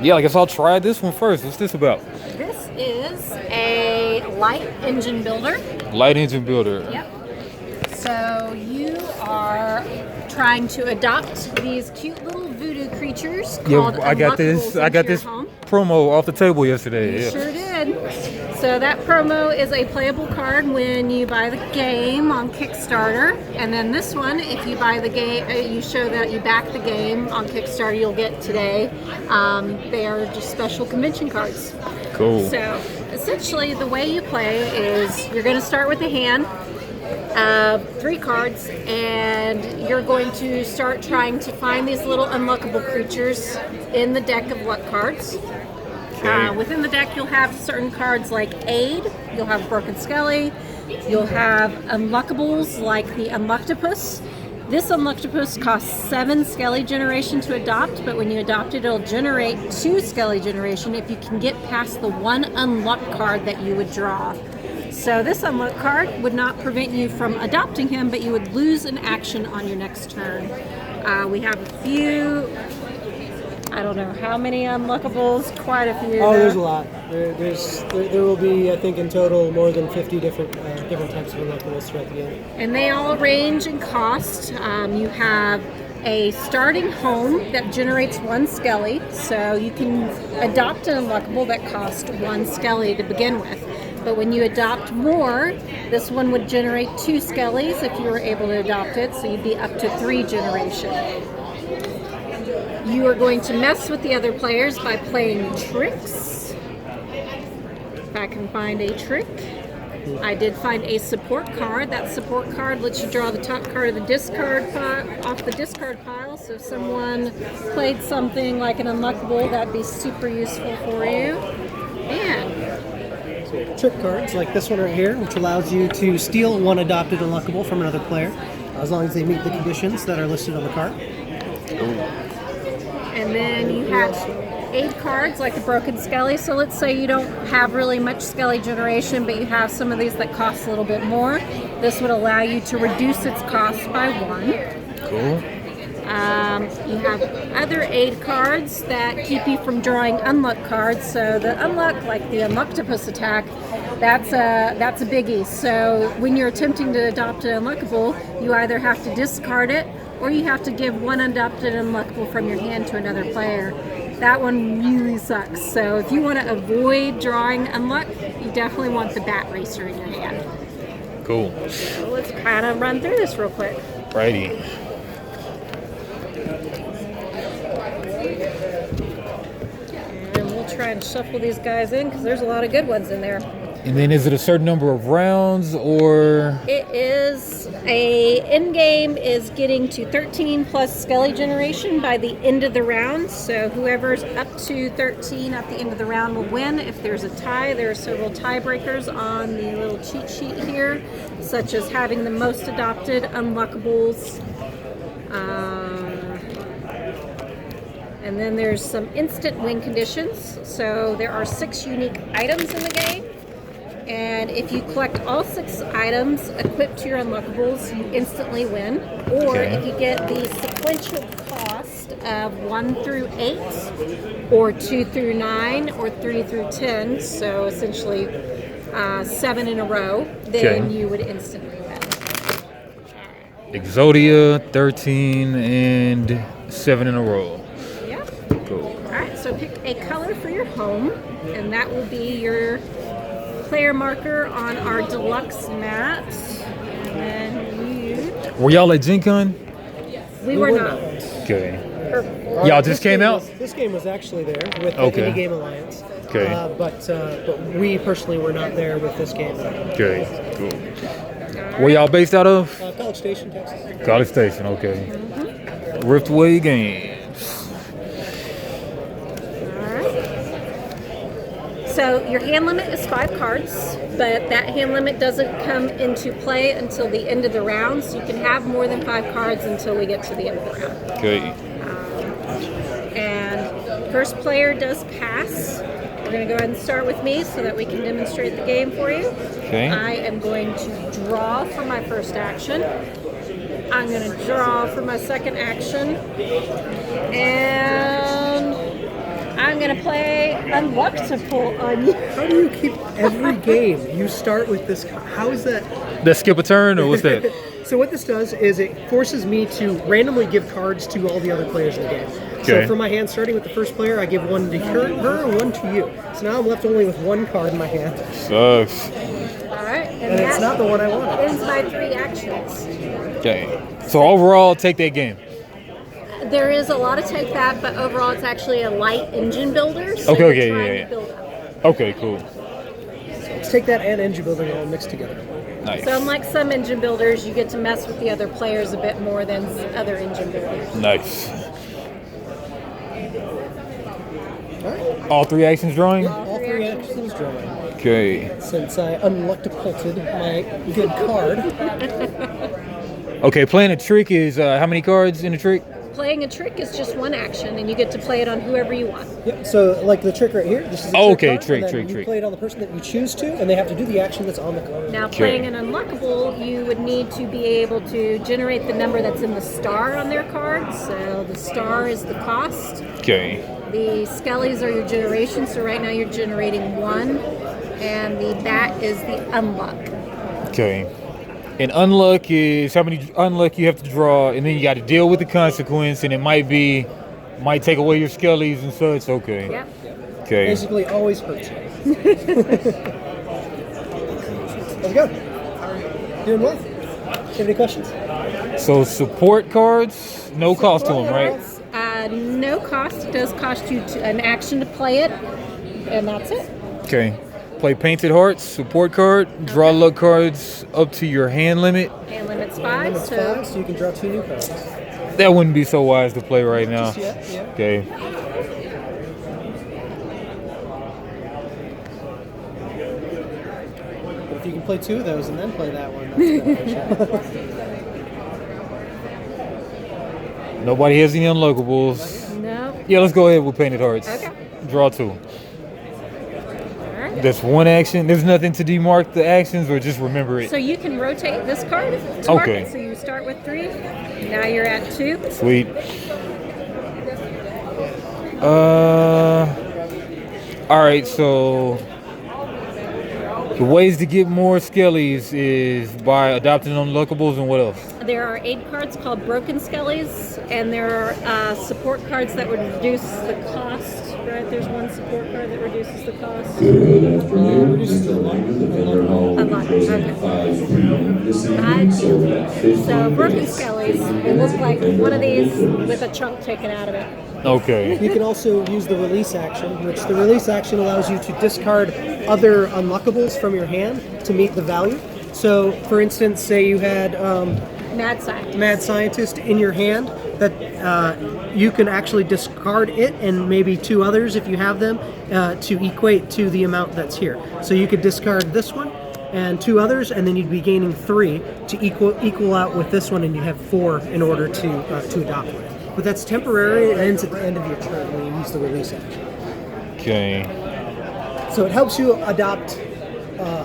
Yeah, I guess I'll try this one first. What's this about? This is a light engine builder. Light engine builder. Yep. So you are trying to adopt these cute little voodoo creatures called Yeah, I got this. UnLuckables I got into your this home. promo off the table yesterday. You Yeah. sure did. So that promo is a playable card when you buy the game on Kickstarter, and then this one, if you buy the game, you show that you back the game on Kickstarter, you'll get today. They are just special convention cards. Cool. So essentially, the way you play is you're going to start with a hand. 3 cards, and you're going to start trying to find these little unlockable creatures in the deck of luck cards. Okay. Within the deck, you'll have certain cards like Aid, you'll have Broken Skelly, you'll have Unlockables like the Unlucktopus. This Unlucktopus costs 7 Skelly generation to adopt, but when you adopt it, it'll generate 2 Skelly generation if you can get past the 1 unlock card that you would draw. So this unlock card would not prevent you from adopting him, but you would lose an action on your next turn. We have a few, I don't know how many unlockables, quite a few. Oh, there's a lot. There will be, I think, in total more than 50 different types of unlockables throughout the game. And they all range in cost. You have a starting home that generates 1 Skelly, so you can adopt an unlockable that costs 1 Skelly to begin with. But when you adopt more, this one would generate 2 Skellies if you were able to adopt it, so you'd be up to 3 generation. You are going to mess with the other players by playing tricks. If I can find a trick. I did find a support card. That support card lets you draw the top card of the discard off the discard pile. So if someone played something like an unlockable, that'd be super useful for you. And Trick cards like this one right here, which allows you to steal 1 adopted unlockable from another player, as long as they meet the conditions that are listed on the card. And then you have aid cards like the Broken Skelly. So let's say you don't have really much Skelly generation, but you have some of these that cost a little bit more. This would allow you to reduce its cost by 1. Cool. You have other aid cards that keep you from drawing unlock cards. So the unlock, like the Unlucktopus attack, that's a biggie. So when you're attempting to adopt an unlockable, you either have to discard it or you have to give 1 adopted unlockable from your hand to another player. That one really sucks. So if you want to avoid drawing unluck, you definitely want the Bat Racer in your hand. Cool. So let's kind of run through this real quick. Righty. And we'll try and shuffle these guys in because there's a lot of good ones in there. And then is it a certain number of rounds or? It is end game is getting to 13 plus Skelly generation by the end of the round. So whoever's up to 13 at the end of the round will win. If there's a tie, there are several tiebreakers on the little cheat sheet here, such as having the most adopted unlockables. And then there's some instant win conditions. So there are 6 unique items in the game. And if you collect all 6 items equipped to your unlockables, you instantly win. Or if you get the sequential cost of 1 through 8, or 2 through 9, or 3 through 10, so essentially 7 in a row, then you would instantly win. Exodia, 13, and 7 in a row. Yeah. Cool. All right, so pick a color for your home, and that will be your player marker on our deluxe mat. And you... Were y'all at Gen Con? We were not. Okay. Y'all just came out? This game was actually there with the Okay. Indie Game Alliance. Okay. But we personally were not there with this game. Okay, cool. Where y'all based out of? College Station, Texas. College Station, okay. Riftway Games. So your hand limit is 5 cards, but that hand limit doesn't come into play until the end of the round, so you can have more than 5 cards until we get to the end of the round. Okay. And first player does pass. We're going to go ahead and start with me so that we can demonstrate the game for you. Okay. I am going to draw for my first action. I'm going to draw for my second action. And I'm going going to play Unluckables on you. How do you keep every game? You start with this. How is that? That skip a turn, or what's that? So what this does is it forces me to randomly give cards to all the other players in the game. So Okay. for my hand, starting with the first player, I give one to her and one to you. So now I'm left only with one card in my hand. Sucks. All right. And it's not the one I wanted. Ends my 3 actions. Okay. So overall, take that game. There is a lot of take that, but overall it's actually a light engine builder. So Okay, you're okay, trying yeah. to build up. Okay, cool. Let's take that and engine building all mixed together. Nice. So unlike some engine builders, you get to mess with the other players a bit more than other engine builders. Nice. All right. All 3 actions drawing? All 3 actions drawing. Okay. Since I unluckapulted my good card. Okay, playing a trick is how many cards in a trick? Playing a trick is just 1 action, and you get to play it on whoever you want. Yep. So like the trick right here. This is a Oh, trick okay, card, trick, and then trick, you trick. play it on the person that you choose to, and they have to do the action that's on the card. Now, Okay. playing an Unluckable, you would need to be able to generate the number that's in the star on their card. So the star is the cost. Okay. The skellies are your generation, so right now you're generating 1. And the bat is the unluck. Okay. And unluck is how many unluck you have to draw, and then you got to deal with the consequence, and it might take away your skellies and such. Okay. Yep. Okay. Basically, always hurts you. Let's go. Doing well. Do you have any questions? So support cards, no cost to them, right? No cost. It does cost you an action to play it, and that's it. Okay. Play Painted Hearts, support card, draw luck cards up to your hand limit. And limits 5. Limits 5, so you can draw 2 new cards. That wouldn't be so wise to play right now. Just yet, yeah. Okay. But if you can play 2 of those and then play that one, that's beneficial. Nobody has any unlockables. No. Yeah, let's go ahead with Painted Hearts. Okay. Draw 2. All right. That's 1 action. There's nothing to demark the actions, or just remember it. So you can rotate this card to mark Okay. it. So you start with 3. Now you're at 2. Sweet. All right, so the ways to get more skellies is by adopting unlockables, and what else? There are 8 cards called Broken Skellies, and there are support cards that would reduce the cost. Right, there's 1 support card that reduces the cost. Good afternoon. Just a reminder, the vendor hall Unlock, is closing okay. at 5 p.m. this evening, so we have 15 So Broken minutes. Skellies, it looks like one of these with a chunk taken out of it. Okay. You can also use the release action, which the release action allows you to discard other unlockables from your hand to meet the value. So, for instance, say you had Mad Scientist. Mad Scientist in your hand, that you can actually discard it and maybe 2 others if you have them to equate to the amount that's here. So you could discard this one and 2 others, and then you'd be gaining 3 to equal out with this one, and you have 4 in order to adopt it. But that's temporary. It ends at the end of your turn when you use the release action. Okay. So it helps you adopt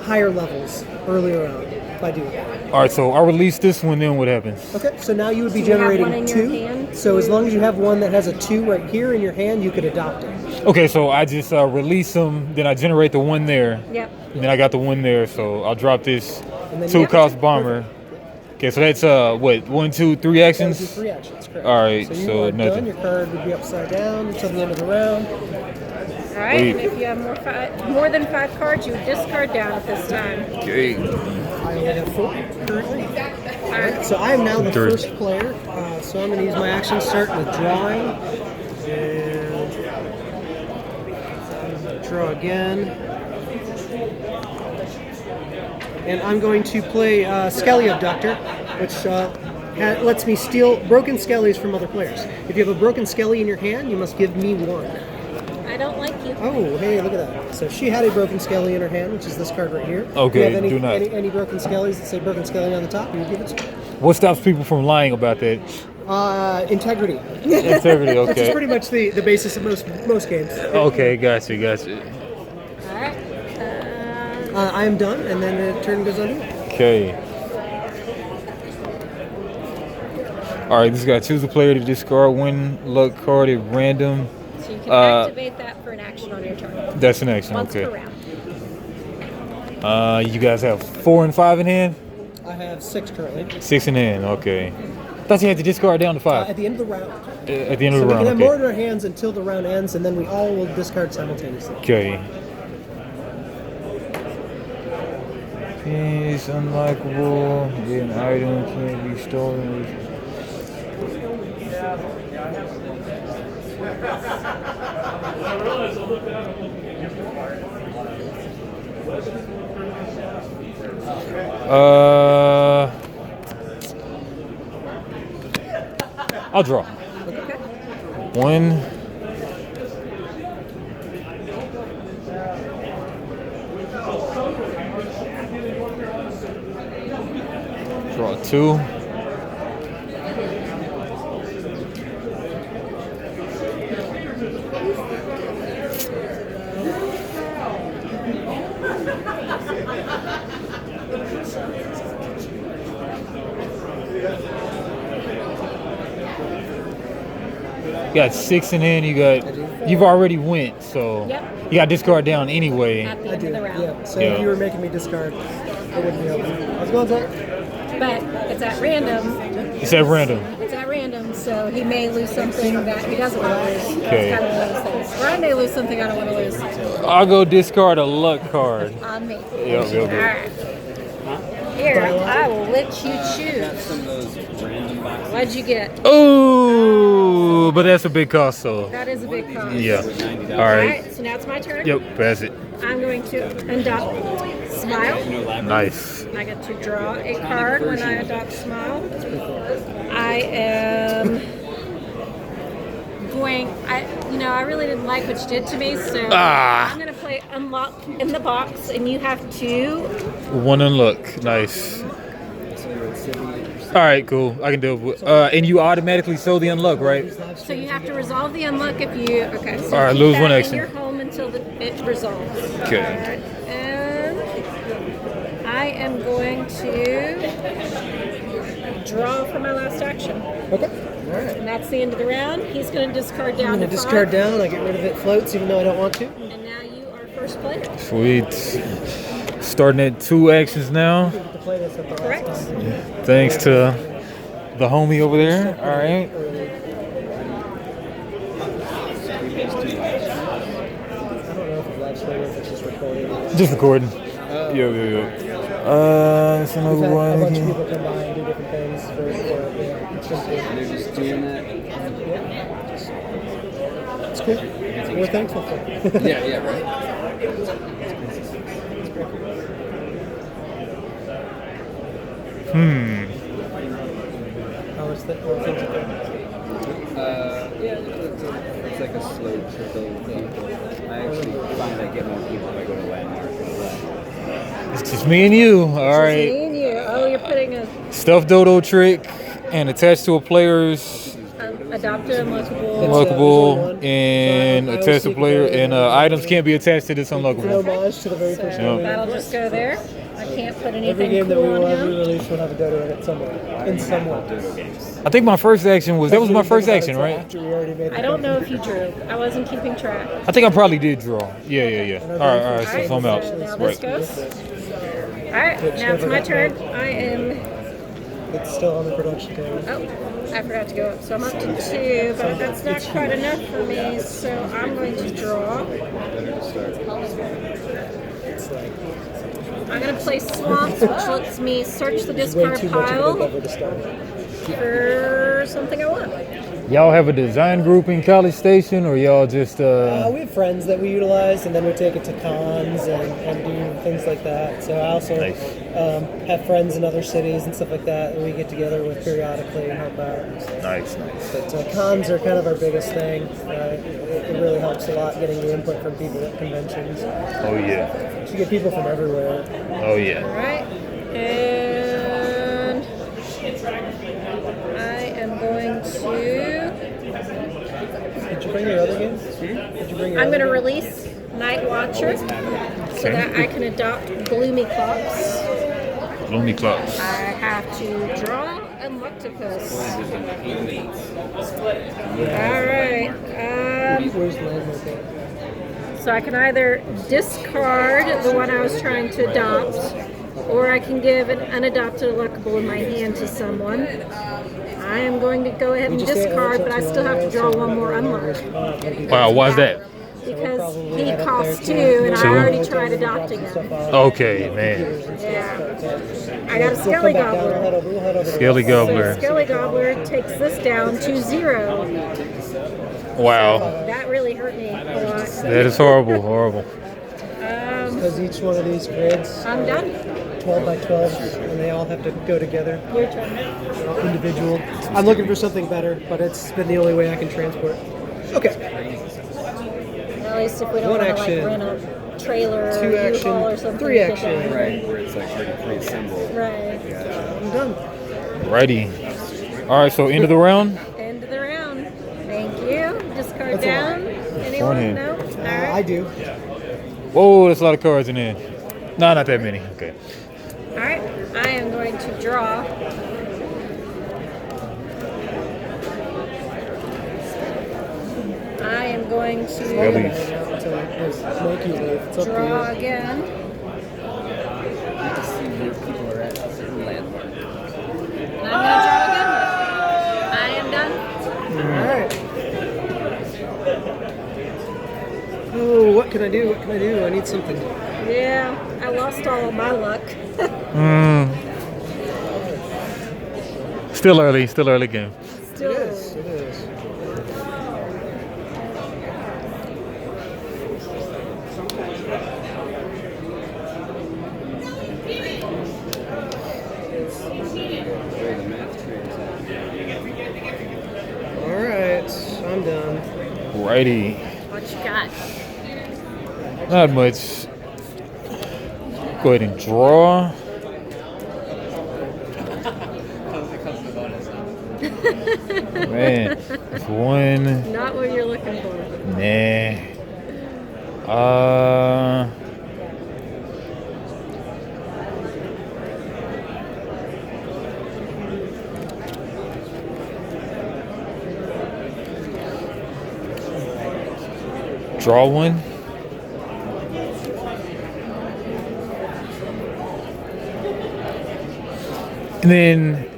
higher levels earlier on by doing that. All right, so I'll release this one, then what happens? Okay, so now you would be So you have one generating in 2. your hand? So as long as you have one that has a 2 right here in your hand, you could adopt it. Okay, so I just release them, then I generate the 1 there, Yep. and then I got the 1 there, so I'll drop this And then 2 cost bomber. Okay, so that's what, 1, 2, 3 That would actions? be 3 actions, correct. All right, so you so are nothing. done. Your card would be upside down until the end of the round. All right, and if you have more than 5 cards, you discard down at this time. Okay. I only have 4 currently. All right, so I am now the 3. first player. So I'm going to use my action, starting with drawing. And draw again. And I'm going to play Skelly Abductor, which lets me steal broken skellies from other players. If you have a broken skelly in your hand, you must give me 1. I don't like you. Oh, hey, look at that. So she had a broken skelly in her hand, which is this card right here. Okay, Do you have any, do not. any broken skellies that say broken skelly on the top? You give it to me. What stops people from lying about that? Integrity. Integrity, Which is okay. pretty much the basis of most games. Okay, gotcha, gotcha. All right. I am done, and then the turn goes on to you. Okay. All right, this guy choose a player to discard 1 luck card at random. So So you can activate that for an action on your turn. That's an action. Once Okay. per round. You guys have 4 and 5 in hand. I have 6 currently. 6 in hand. Okay. Thought you had to discard down to 5 At the end of the round. at the end of So the we can round. have more in Okay. our hands until the round ends, and then we all will discard simultaneously. Okay. Piece unlockable. Get an item can't be stolen. I'll draw. One. Draw 2. You got 6 in hand. You've already went, so Yep. you got discard down anyway. At the I end do. of the round. Yeah. So Yeah. if you were making me discard, it wouldn't be helpful. How's it going, Zach? But it's at random. It's at random. It's at random, so he may lose something that he doesn't want to lose. Okay. That's kind of one of those things. Or I may lose something I don't want to lose. I'll go discard a luck card. On me. Yep. All right. Here, I will let you choose. Some of those random boxes. What'd you get? Oh, but that's a big cost, so That is a big cost. yeah. All All right. right, so now it's my turn. Yep, pass it. I'm going to adopt Smile. Nice. I get to draw a card when I adopt Smile. I am going. I really didn't like what you did to me, so I'm going to play Unlock in the box, and you have to. 1 unlock. Nice. All right, cool. I can deal with. And you automatically sold the unlock, right? So you have to resolve the unlock if you. Okay. So All right, keep lose that one in action. your home until it resolves. Okay. All right, and I am going to draw for my last action. Okay. All right. And that's the end of the round. He's going to discard down I'm to gonna discard 5. down. I get rid of it floats, even though I don't want to. And now you are first player. Sweet. Starting at 2 actions now. To play this at the Correct. last time. Thanks to the homie over there. All right. I don't know if it's live streaming, if it's just recording. Just recording. Yo. It's We've another had a one bunch of again. people come by and do different things for it's just And they're just doing that. it's cool. We're thankful for it. Yeah, right. How is that? How are things going? Yeah, it's like a slow trickle of people. I actually find I get more people if I go to Landmark and It's just me and you. All right. Me and you. Oh, you're putting a Stuffed dodo trick and attached to a player's adopted unlockable. there's only unlockable one. and So I attached always to keep player going. and items can't be attached to this An unlockable. homage to the very first So one. that'll just go there. I can't put Every anything game that we cool will on ever him. release will have a dodo in it somewhere. In some way. I think my first action was was my first action, right? After we already made the I don't know if you drew. I wasn't keeping track. I think I probably did draw. Yeah. All right. Alright, So I'm out. so now Right. this goes. Alright, now it's my turn. I am. It's still on the production table. Oh, I forgot to go up. So I'm up to 2, but that's not quite enough for me. So I'm going to draw. It's like I'm going to play Swamps, which lets me search the way discard too much of a pile cover to start. for something I want. Y'all have a design group in College Station, or y'all just We have friends that we utilize, and then we take it to cons and do things like that. So I also Nice. have friends in other cities and stuff like that that we get together with periodically and help out. So. Nice. But cons are kind of our biggest thing. It really helps a lot getting the input from people at conventions. Oh yeah. You get people from everywhere. Oh yeah. Alright, and I am going to. Did you bring your other games? Did you bring your I'm other going to games? release Night Watcher so that I can adopt Gloomy Clocks. Gloomy Clocks. I have to draw an Octopus. Alright, Where's land marker? So I can either discard the one I was trying to adopt, or I can give an unadopted Unluckable in my hand to someone. I am going to go ahead and discard, but I still have to draw one more unlock. Wow, why's that? Because he costs 2, and I already tried adopting him. Okay, man. Yeah. I got a Skelly Gobbler. Skelly Gobbler. Skelly Gobbler takes this down to 0. Wow. That really hurt me a lot. That is horrible, horrible. Because each one of these grids, I'm done. 12 by 12, and they all have to go together. Your turn. They're all individual. I'm looking for something better, but it's been the only way I can transport. Okay. At least if we don't One want to action. rent a trailer or 2 U-Haul or action. something. 3 action. Right, where it's like already pre-assembled. Right. I'm done. Righty. All right, so end of the round. End of the round. Thank you. Discard That's a down. Anyone? Fun No? All I right. do. Whoa, there's a lot of cards in there. No, not that many. Okay. All right. I am going to draw. I am going to Really? It's up to draw you. again. To see where people are at certain landmarks. And I'm going to draw again. I am done. All right. Oh, what can I do? What can I do? I need something. Yeah, I lost all of my luck. Still early game. Still. It is. Where the math trades at. All right, I'm done. Righty. What you got? Not much. Go ahead and draw. Man, it's one. Not what you're looking for. Nah. Draw one. And then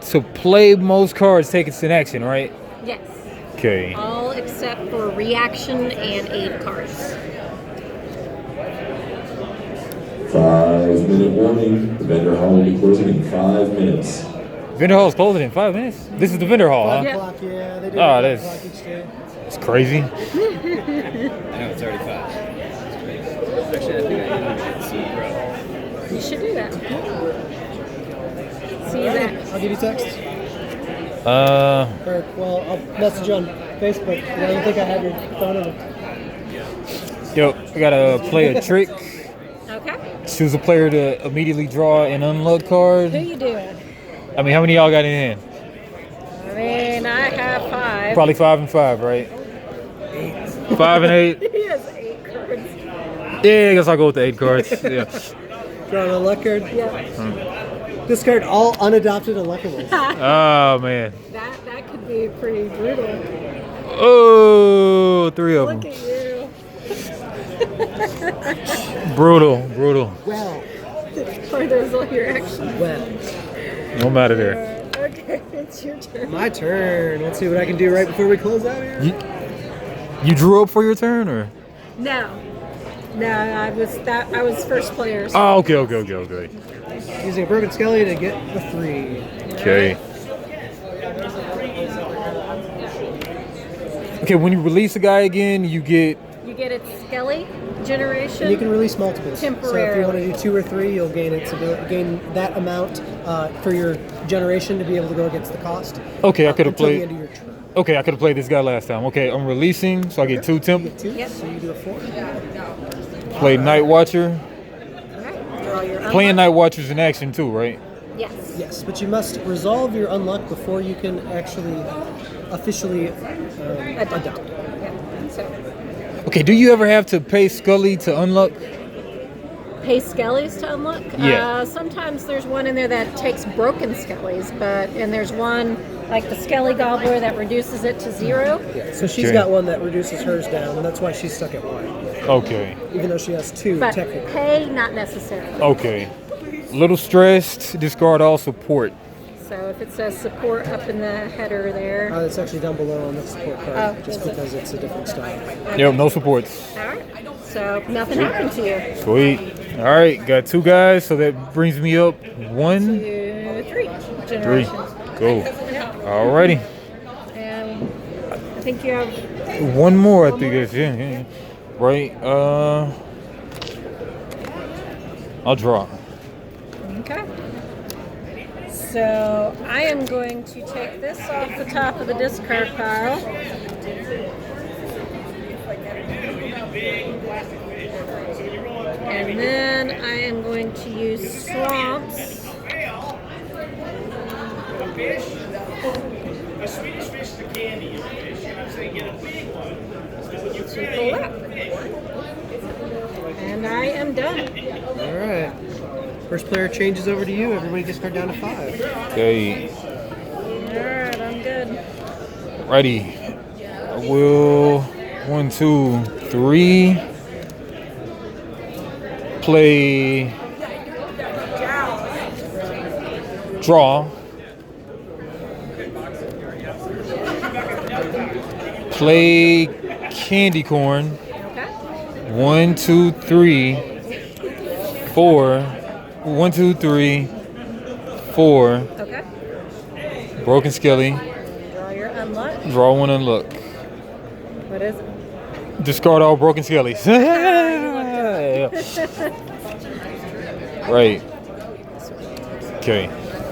to play most cards, take instant action, right? Yes. Okay. All except for reaction and aid cards. 5-minute warning. The vendor hall will be closing in 5 minutes. Vendor hall is closing in 5 minutes. This is the vendor hall, huh? Yeah. Clock, yeah, they do. Oh, a that's- clock each day. It's crazy. I know it's already 5. Actually, I think I eliminated some bro. You should do that. See you back. I'll give you text. Uh, Well, I'll message you on Facebook. I don't think I have your phone number. yo, I gotta play a trick. Okay. Choose a player to immediately draw an unlock Who card. you doing? I mean, how many of y'all got in hand? I mean, I have 5. Probably 5 and 5, right? 5 and 8. He has 8 cards. Yeah, I guess I'll go with the 8 cards. Yeah. Drawing a luck card. Yeah. Discard all unadopted Unluckables. Oh man. That could be pretty brutal. Oh, 3 of Look them. at you. Brutal. Well, Are those all your actions? well. I'm out of there. Okay, it's your turn. My turn. Let's see what I can do right before we close out here. You drew up for your turn, or? No, I was first player. So Oh, okay. Using a broken skelly to get the 3. Okay. Okay, when you release a guy again, you get. you get its Skelly generation. And you can release multiples. So if you Temporarily. want to do 2 or 3, you'll gain that amount for your generation to be able to go against the cost. Okay, I could have until the played. end of your turn. Okay, I could have played this guy last time. Okay, I'm releasing, so I get 2 You temp. get 2, Yep. so you do a 4. Play Night Watcher. Okay. Draw your Playing unlock. Night Watcher's in action too, right? Yes. Yes, but you must resolve your unluck before you can actually officially adopt. Yeah. So Okay, do you ever have to pay Scully to unlock? pay skellies to unlock. Yeah. Sometimes there's one in there that takes broken skellies, and there's one like the skelly gobbler that reduces it to 0. Yeah, so she's Okay. got one that reduces hers down, and that's why she's stuck at 1. Okay. Even though she has 2, But technically. pay, not necessarily. Okay. Little stressed. Discard all support. So if it says support up in the header there. It's actually down below on the support card, Oh, just is it? because it's a different style. Yep, no supports. All right. So nothing happened to you. Sweet. All right, got 2 guys, so that brings me up 1, 2, 3 3. generations. Go. Yeah. Alrighty. And I think you have. One more, I think it's yeah. Right. I'll draw. Okay. So I am going to take this off the top of the discard pile. And then I am going to use swamps. To pull up. And I am done. All right. First player changes over to you. Everybody discard down to 5. Okay. Alright, I'm good. Righty. I will 1, 2, 3. Play. Draw. Play candy corn. Okay. 1, 2, 3, 4. 1, 2, 3, 4. Okay. Broken Skelly. Draw your unlock. Draw 1 unlock. What is it? Discard all broken skellies. Right. Okay.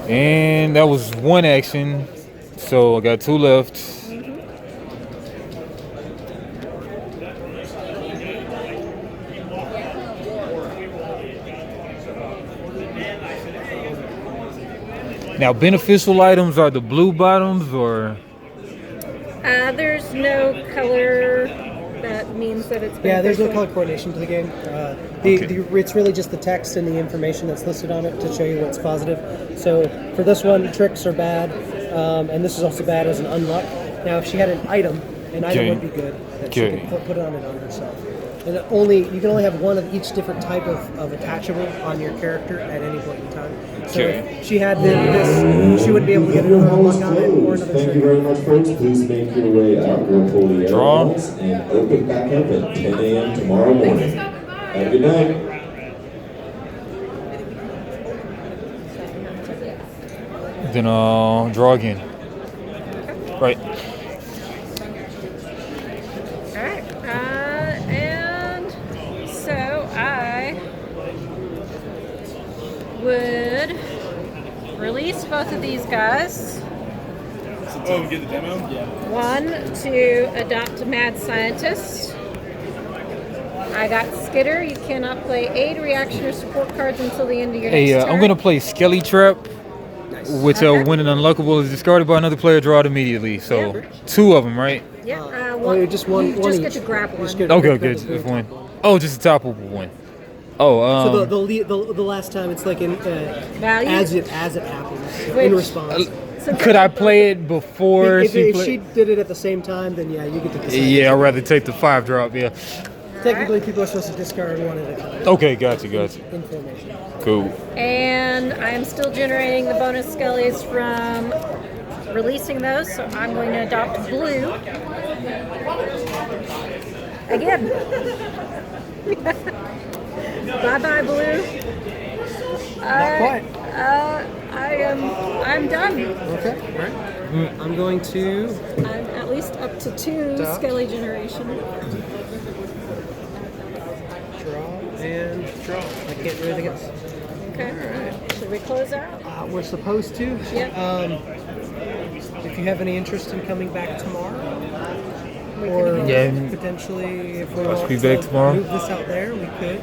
And that was 1 action. So I got 2 left. Now, beneficial items are the blue bottoms or? There's no color that means that it's Yeah, there's no beneficial. color coordination to the game. Okay. It's really just the text and the information that's listed on it to show you what's positive. So for this one, tricks are bad, and this is also bad as an unlock. Now, if she had an item Okay. would be good that Okay. she could put it on herself. And you can only have one of each different type of attachable on your character at any point in time. So Okay. if she had this, she wouldn't be able to get another unlock on it or another Thank you trigger. very much, folks. Please make your way out. We'll pull the Draw. arrows and open back up at 10 a.m. tomorrow morning. Have a good night. Then I'll draw again. Right. Alright. And so I would release both of these guys. Oh, we get the demo? Yeah. One to adopt a mad scientist. I got Skitter. You cannot play aid, reaction, or support cards until the end of your Hey, next turn. I'm gonna play Skelly Trap, which Okay. when an unlockable is discarded by another player, draw it immediately. So 2 of them, right? Yeah, Or just one. You one just each. get to grab You one. just get- Okay, grab good. the Just green one. top. Oh, just the top of one. Oh, So the last time it's like in Value? as it happens, so Which- in response. could I play it before If she she played? did it at the same time, then yeah, you get to decide. Yeah, I'd rather take the 5 drop. Yeah. Technically, people are supposed to discard one at a time. Okay, gotcha. In formation. Cool. And I am still generating the bonus skellies from releasing those, so I'm going to adopt blue. Again. Bye-bye, blue. Not quite. I'm done. Okay, right. I'm going to. I'm at least up to 2 Adopt. skelly generation. Draw and draw. I can't do anything else. Okay. Should we close out? We're supposed to. Yep. If you have any interest in coming back tomorrow, We or can- Yeah. potentially if we Let's want be to back tomorrow. move this out there, we could.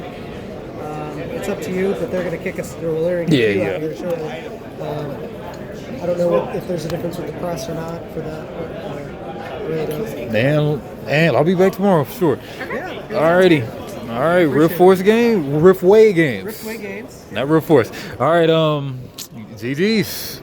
It's up to you, but they're going to kick us. They're going to Yeah, kick you yeah. out here shortly. I don't know if there's a difference with the press or not for that. I really don't. And I'll be back tomorrow for sure. Yeah. Alrighty. All right, Rift Force game, Riftway games. Riftway games. Not Rift Force. All right, GG's.